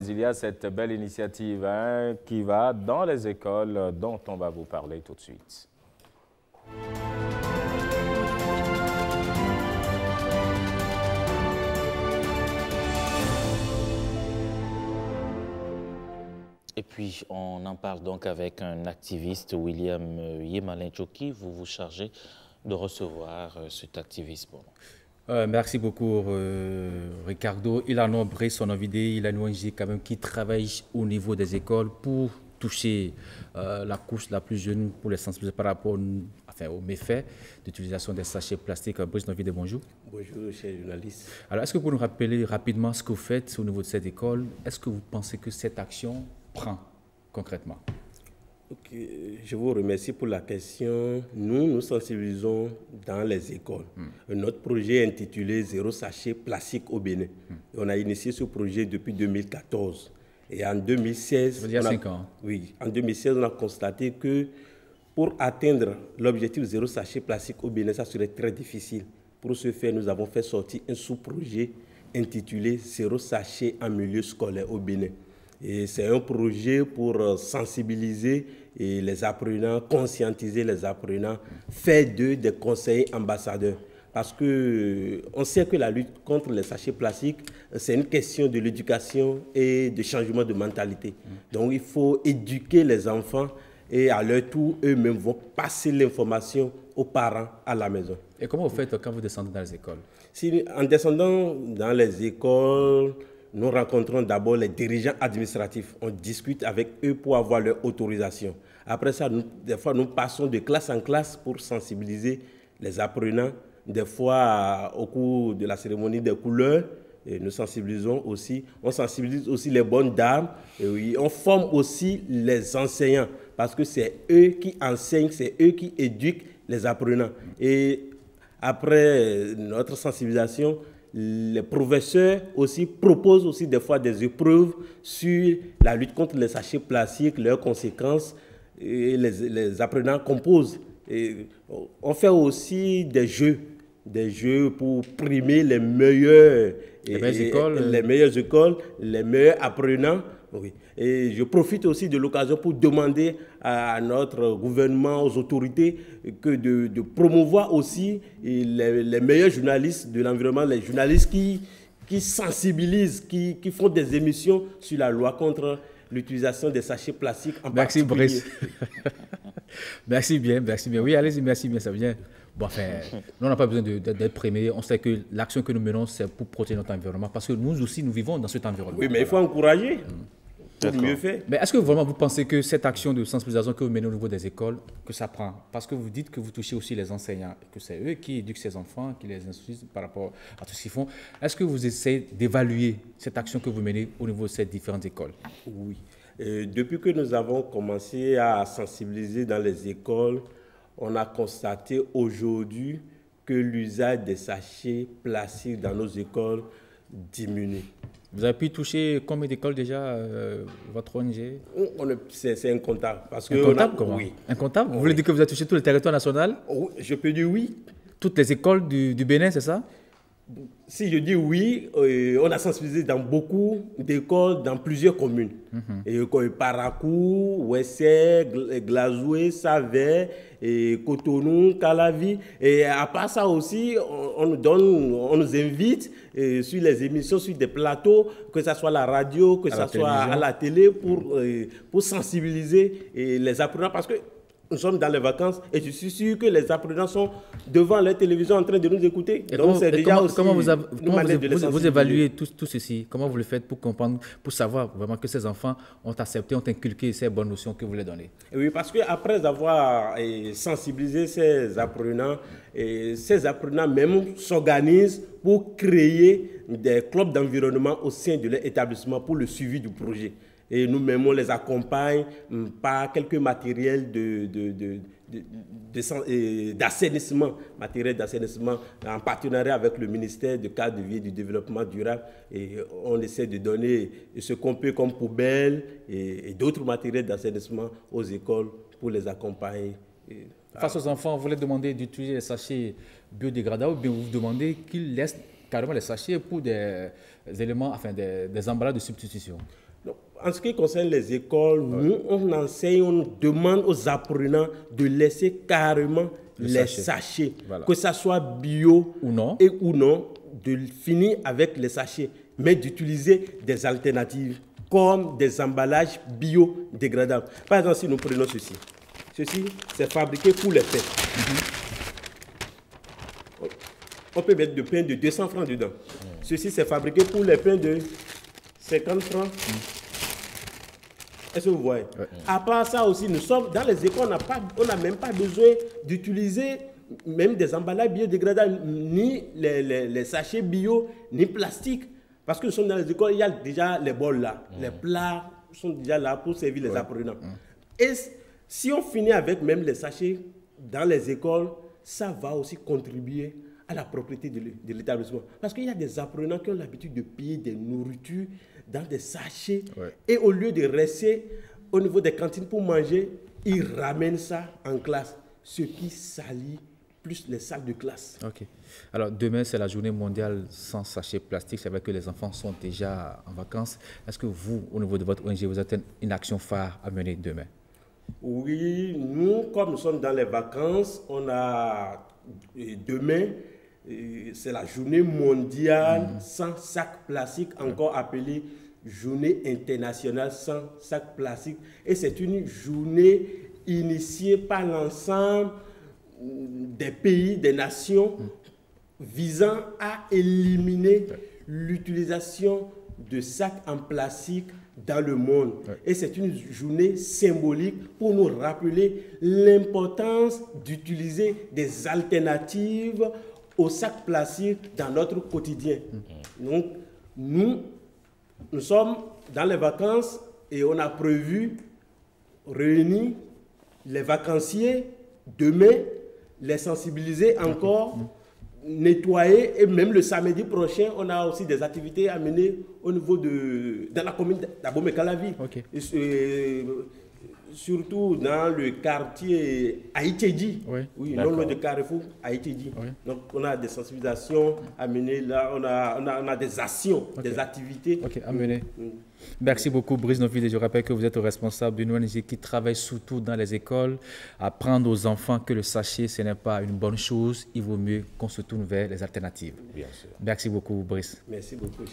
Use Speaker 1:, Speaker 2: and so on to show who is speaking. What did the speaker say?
Speaker 1: Il y a cette belle initiative qui va dans les écoles dont on va vous parler tout de suite.
Speaker 2: Et puis, on en parle donc avec un activiste, William Yemalin Tchoki. Vous vous chargez de recevoir cet activiste.
Speaker 3: Merci beaucoup, Ricardo. Il a nombré son invité, il a une ONG quand même qui travaille au niveau des écoles pour toucher la couche la plus jeune, pour les sensibiliser par rapport aux méfaits d'utilisation des sachets plastiques. Brice Novide, bonjour.
Speaker 4: Bonjour, chers journalistes.
Speaker 3: Alors, est-ce que vous pouvez nous rappeler rapidement ce que vous faites au niveau de cette école? Est-ce que vous pensez que cette action prend concrètement?
Speaker 4: Je vous remercie pour la question. Nous sensibilisons dans les écoles. Notre projet est intitulé Zéro sachet plastique au Bénin. On a initié ce projet depuis 2014. Et en 2016,
Speaker 3: il y a 5 ans.
Speaker 4: Oui, en 2016, on a constaté que pour atteindre l'objectif zéro sachet plastique au Bénin, ça serait très difficile. Pour ce faire, nous avons fait sortir un sous-projet intitulé Zéro sachet en milieu scolaire au Bénin. Et c'est un projet pour sensibiliser les apprenants, conscientiser les apprenants, faire d'eux des conseillers ambassadeurs. Parce qu'on sait que la lutte contre les sachets plastiques, c'est une question de l'éducation et de changement de mentalité. Donc il faut éduquer les enfants et à leur tour, eux-mêmes vont passer l'information aux parents à la maison.
Speaker 3: Et comment vous faites quand vous descendez dans les écoles?
Speaker 4: En descendant dans les écoles, nous rencontrons d'abord les dirigeants administratifs. On discute avec eux pour avoir leur autorisation. Après ça, des fois, nous passons de classe en classe pour sensibiliser les apprenants. Des fois, au cours de la cérémonie des couleurs, et nous sensibilisons aussi. On sensibilise aussi les bonnes dames. Et oui, on forme aussi les enseignants parce que c'est eux qui enseignent, c'est eux qui éduquent les apprenants. Et après notre sensibilisation, les professeurs aussi proposent aussi des fois des épreuves sur la lutte contre les sachets plastiques, leurs conséquences, et les apprenants composent. Et on fait aussi des jeux pour primer les meilleures écoles, les meilleurs apprenants. Oui. Et je profite aussi de l'occasion pour demander à notre gouvernement, aux autorités, de promouvoir aussi les meilleurs journalistes de l'environnement, les journalistes qui sensibilisent, qui font des émissions sur la loi contre l'utilisation des sachets plastiques en particulier.
Speaker 3: Merci, Brice. Merci bien. Oui, allez-y, merci bien, ça vient. Bon, enfin, nous, on n'a pas besoin d'être primés. On sait que l'action que nous menons, c'est pour protéger notre environnement, parce que nous aussi, nous vivons dans cet environnement.
Speaker 4: Oui, mais il faut encourager. Pour mieux faire.
Speaker 3: Mais est-ce que vraiment vous pensez que cette action de sensibilisation que vous menez au niveau des écoles, que ça prend? Parce que vous dites que vous touchez aussi les enseignants, que c'est eux qui éduquent ces enfants, qui les instruisent par rapport à tout ce qu'ils font. Est-ce que vous essayez d'évaluer cette action que vous menez au niveau de ces différentes écoles?
Speaker 4: Oui. Depuis que nous avons commencé à sensibiliser dans les écoles, on a constaté aujourd'hui que l'usage des sachets plastiques dans nos écoles diminue.
Speaker 3: Vous avez pu toucher combien d'écoles déjà, votre ONG?
Speaker 4: C'est incontable.
Speaker 3: Incontable comment? Oui. Incontable? Vous voulez dire que vous avez touché tout le territoire national?
Speaker 4: Je peux dire oui.
Speaker 3: Toutes les écoles du Bénin, c'est ça?
Speaker 4: Si je dis oui, on a sensibilisé dans beaucoup d'écoles, dans plusieurs communes. Parakou, Ouessé, Glazoué, Savé, Cotonou, Calavi. Et à part ça aussi, on nous invite sur les émissions, sur des plateaux, que ce soit à la radio, que ce soit à la télé, pour sensibiliser les apprenants. Parce que nous sommes dans les vacances et je suis sûr que les apprenants sont devant la télévision en train de nous écouter.
Speaker 3: Donc c'est déjà aussi comment vous évaluez tout ceci? Comment vous le faites pour comprendre, pour savoir vraiment que ces enfants ont accepté, ont inculqué ces bonnes notions que vous les donnez?
Speaker 4: Oui, parce qu'après avoir sensibilisé ces apprenants même s'organisent pour créer des clubs d'environnement au sein de leur établissement pour le suivi du projet. Et nous-mêmes, on les accompagne par quelques matériels d'assainissement, en partenariat avec le ministère du cadre de vie et du développement durable. Et on essaie de donner ce qu'on peut comme poubelle et d'autres matériels d'assainissement aux écoles pour les accompagner.
Speaker 3: Face aux enfants, vous les demandez d'utiliser les sachets biodégradables ou bien vous demandez qu'ils laissent carrément les sachets pour des éléments, enfin des emballages de substitution?
Speaker 4: Donc, en ce qui concerne les écoles, nous, on enseigne, on demande aux apprenants de laisser carrément les sachets.
Speaker 3: Voilà.
Speaker 4: Que ça soit bio
Speaker 3: ou non,
Speaker 4: de finir avec les sachets, mais d'utiliser des alternatives comme des emballages biodégradables. Par exemple, si nous prenons ceci, c'est fabriqué pour les pains. On peut mettre du pain de 200 francs dedans. Ceci, c'est fabriqué pour les pains de 50 francs. Est-ce que vous voyez? À part ça aussi, nous sommes dans les écoles, on n'a même pas besoin d'utiliser même des emballages biodégradables, ni les sachets bio, ni plastique. Parce que nous sommes dans les écoles, il y a déjà les bols là. Les plats sont déjà là pour servir les apprenants. Et si on finit avec même les sachets dans les écoles, ça va aussi contribuer à la propriété de l'établissement. Parce qu'il y a des apprenants qui ont l'habitude de payer des nourritures dans des sachets. Et au lieu de rester au niveau des cantines pour manger, ils ramènent ça en classe, ce qui salit plus les salles de classe.
Speaker 3: Ok. Alors, demain, c'est la journée mondiale sans sachets plastiques. C'est vrai que les enfants sont déjà en vacances. Est-ce que vous, au niveau de votre ONG, vous avez une action phare à mener demain?
Speaker 4: Oui, nous, comme nous sommes dans les vacances, on a demain, c'est la journée mondiale sans sac plastique, encore appelée journée internationale sans sac plastique. Et c'est une journée initiée par l'ensemble des pays, des nations, visant à éliminer l'utilisation de sacs en plastique dans le monde. Et c'est une journée symbolique pour nous rappeler l'importance d'utiliser des alternatives aux sacs plastiques dans notre quotidien. Donc, nous sommes dans les vacances et on a prévu réunir les vacanciers demain, les sensibiliser encore, nettoyer, et même le samedi prochain, on a aussi des activités à mener au niveau dans la commune d'Abomey-Calavi. Surtout dans le quartier Haïtidi, non loin de Carrefour, Haïtidi. Donc on a des sensibilisations à mener là, on a des actions, des activités
Speaker 3: à mener. Merci beaucoup Brice Novide. Je rappelle que vous êtes responsable d'une ONG qui travaille surtout dans les écoles, à apprendre aux enfants que le sachet ce n'est pas une bonne chose, il vaut mieux qu'on se tourne vers les alternatives.
Speaker 1: Bien sûr.
Speaker 3: Merci beaucoup Brice.
Speaker 4: Merci beaucoup.